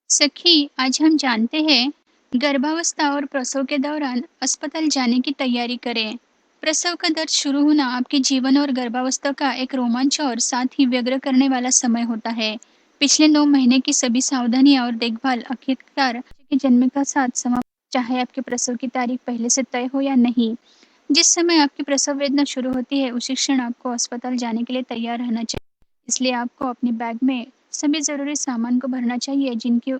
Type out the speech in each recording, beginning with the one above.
सखी, आज हम जानते हैं गर्भावस्था और प्रसव के दौरान अस्पताल जाने की तैयारी करें। प्रसव का दर्द शुरू होना आपके जीवन और गर्भावस्था का एक रोमांच और साथ ही व्यग्र करने वाला समय होता है। पिछले 9 महीने की सभी सावधानियां और देखभाल आखिरकार बच्चे के जन्म का साथ समाप्त, चाहे आपके प्रसव की तारीख पहले से तय हो या नहीं। जिस समय आपकी प्रसव वेदना शुरू होती है उसी क्षण आपको अस्पताल जाने के लिए तैयार रहना चाहिए। इसलिए आपको अपने बैग में सभी ज़रूरी सामान को भरना चाहिए जिनकी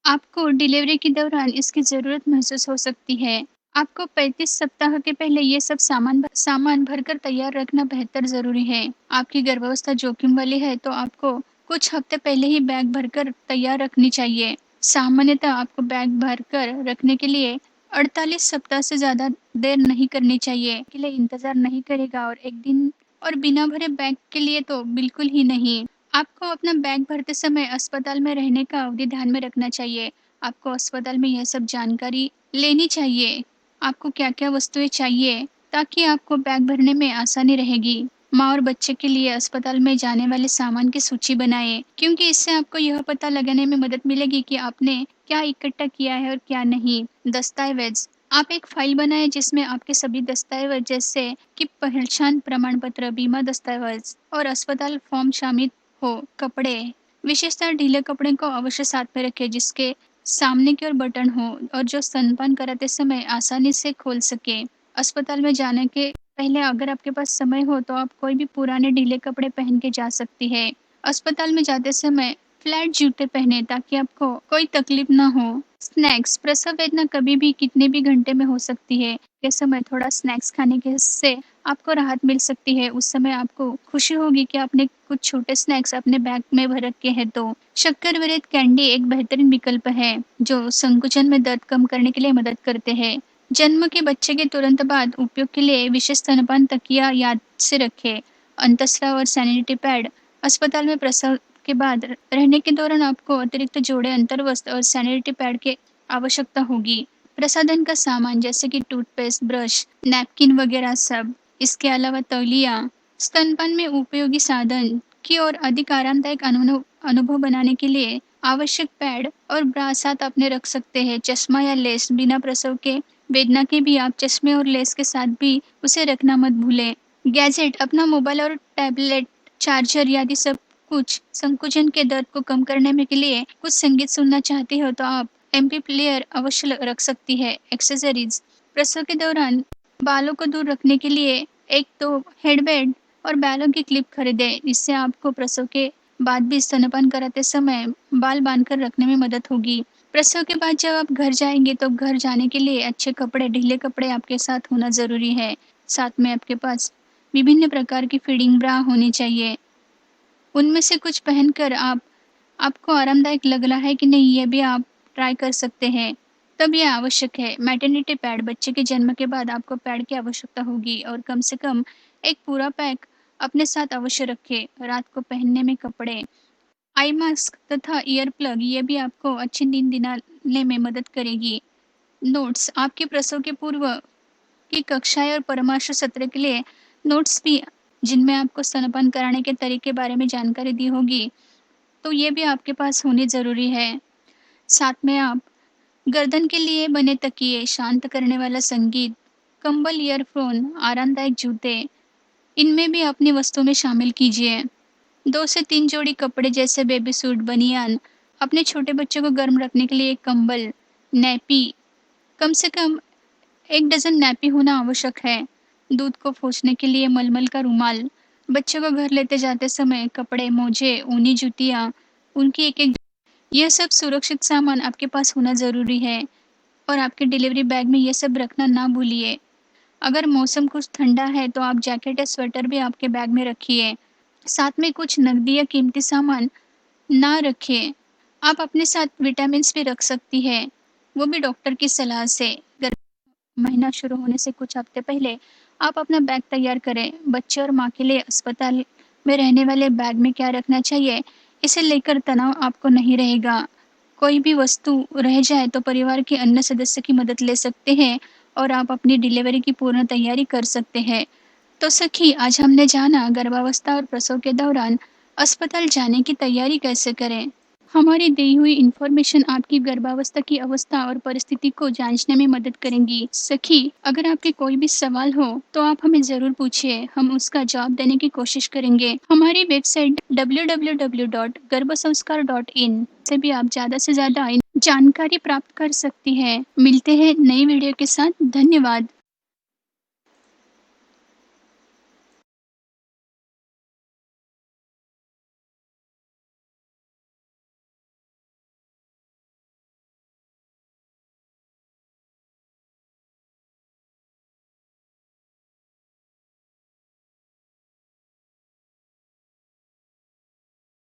आपको डिलीवरी के दौरान इसकी ज़रूरत महसूस हो सकती है। आपको 35 सप्ताह के पहले ये सब सामान भरकर तैयार रखना बेहतर ज़रूरी है। आपकी गर्भावस्था जोखिम वाली है तो आपको कुछ हफ्ते पहले ही बैग भरकर तैयार रखनी चाहिए। सामान्यतः आपको बैग भरकर रखने के लिए 48 सप्ताह से ज़्यादा देर नहीं करनी चाहिए। के लिए इंतज़ार नहीं करेगा और एक दिन और बिना भरे बैग के लिए तो बिल्कुल ही नहीं। आपको अपना बैग भरते समय अस्पताल में रहने का अवधि ध्यान में रखना चाहिए। आपको अस्पताल में यह सब जानकारी लेनी चाहिए। आपको क्या-क्या वस्तुएं चाहिए ताकि आपको बैग भरने में आसानी रहेगी। माँ और बच्चे के लिए अस्पताल में जाने वाले सामान की सूची बनाएं, क्योंकि इससे आपको यह पता लगाने में मदद मिलेगी कि आपने क्या इकट्ठा किया है और क्या नहीं। दस्तावेज, आप एक फाइल बनाएं जिसमें आपके सभी दस्तावेज जैसे कि पहचान प्रमाण पत्र, बीमा दस्तावेज और अस्पताल फॉर्म शामिल हो। कपड़े, विशेषतः ढीले कपड़े को अवश्य साथ में रखें जिसके सामने की ओर बटन हो और जो स्तनपान कराते समय आसानी से खोल सके। अस्पताल में जाने के पहले अगर आपके पास समय हो तो आप कोई भी पुराने ढीले कपड़े पहन के जा सकती है। अस्पताल में जाते समय फ्लैट जूते पहने ताकि आपको कोई तकलीफ ना हो। स्नैक्स, प्रसव वेदना कभी भी कितने भी घंटे में हो सकती है। के समय थोड़ा स्नैक्स खाने के से आपको राहत मिल सकती है। उस समय आपको खुशी होगी कि आपने कुछ छोटे स्नैक्स अपने बैग में भर रखे हैं। तो शक्कर विरहित कैंडी एक बेहतरीन विकल्प है जो संकुचन में दर्द कम करने के लिए मदद करते हैं। जन्म के बच्चे के तुरंत बाद उपयोग के लिए विशेष स्तनपान तकिया याद से रखें। अंतःस्राव और सैनिटरी पैड, अस्पताल में प्रसव के बाद रहने के दौरान आपको अतिरिक्त जोड़े, अंतर्वस्त्र और सैनिटरी पैड की आवश्यकता होगी। प्रसाधन का सामान जैसे कि टूथपेस्ट, ब्रश, नैपकिन वगैरह सब। इसके अलावा तौलिया, स्तनपान में उपयोगी साधन की और अधिक आरामदायक अनुभव बनाने के लिए आवश्यक पैड और ब्रा साथ अपने रख सकते हैं। चश्मा या लेस, बिना प्रसव के वेदना के भी आप चश्मे और लेस के साथ भी उसे रखना मत भूलें। गैजेट, अपना मोबाइल और टैबलेट, चार्जर आदि सब कुछ। संकुचन के दर्द को कम करने में के लिए कुछ संगीत सुनना चाहते हो तो आप MP प्लेयर अवश्य रख सकती है। एक्सेसरीज, प्रसव के दौरान बालों को दूर रखने के लिए एक तो हेडबैंड और बालों की क्लिप खरीदें। इससे आपको प्रसव के बाद भी स्तनपान कराते समय बाल बांधकर रखने में मदद होगी। प्रसव के बाद जब आप घर जाएंगे तो घर जाने के लिए अच्छे कपड़े, ढीले कपड़े आपके साथ होना जरूरी है। साथ में आपके पास विभिन्न प्रकार की फीडिंग ब्रा होनी चाहिए। उनमें से कुछ पहनकर आपको आरामदायक लग रहा है कि नहीं ये भी आप ट्राई कर सकते हैं। तब यह आवश्यक है। मैटरनिटी पैड, बच्चे के जन्म के बाद आपको पैड की आवश्यकता होगी और कम से कम एक पूरा पैक अपने साथ अवश्य रखें। रात को पहनने में कपड़े, आई मास्क तथा ईयर प्लग, ये भी आपको अच्छी नींद दिलाने में मदद करेगी। नोट्स, आपके प्रसव के पूर्व की कक्षाएं और परामर्श सत्र के लिए नोट्स भी जिनमें आपको स्तनपान कराने के तरीके बारे में जानकारी दी होगी तो ये भी आपके पास होनी ज़रूरी है। साथ में आप गर्दन के लिए बने तकिए, शांत करने वाला संगीत, कंबल, ईयरफोन, आरामदायक जूते, इनमें भी अपनी वस्तु में शामिल कीजिए। 2 से 3 जोड़ी कपड़े जैसे बेबी सूट, बनियान, अपने छोटे बच्चे को गर्म रखने के लिए एक कंबल, नैपी, कम से कम 1 डज़न नैपी होना आवश्यक है। दूध को पोंछने के लिए मलमल का रुमाल, बच्चे को घर लेते जाते समय कपड़े, मोजे, ऊनी जूतियाँ, उनकी एक-एक, यह सब सुरक्षित सामान आपके पास होना ज़रूरी है और आपके डिलीवरी बैग में ये सब रखना ना भूलिए। अगर मौसम कुछ ठंडा है तो आप जैकेट या स्वेटर भी आपके बैग में रखिए। साथ में कुछ नकदी या कीमती सामान ना रखें। आप अपने साथ विटामिन्स भी रख सकती हैं, वो भी डॉक्टर की सलाह से। महीना शुरू होने से कुछ हफ्ते पहले आप अपना बैग तैयार करें। बच्चे और माँ के लिए अस्पताल में रहने वाले बैग में क्या रखना चाहिए, इसे लेकर तनाव आपको नहीं रहेगा। कोई भी वस्तु रह जाए तो परिवार के अन्य सदस्य की मदद ले सकते हैं और आप अपनी डिलीवरी की पूर्ण तैयारी कर सकते हैं। तो सखी, आज हमने जाना गर्भावस्था और प्रसव के दौरान अस्पताल जाने की तैयारी कैसे करें। हमारी दी हुई इन्फॉर्मेशन आपकी गर्भावस्था की अवस्था और परिस्थिति को जांचने में मदद करेंगी। सखी, अगर आपके कोई भी सवाल हो तो आप हमें जरूर पूछिए, हम उसका जवाब देने की कोशिश करेंगे। हमारी वेबसाइट www.गर्भसंस्कार.in से भी आप ज्यादा से ज्यादा जानकारी प्राप्त कर सकती है। मिलते हैं नई वीडियो के साथ। धन्यवाद।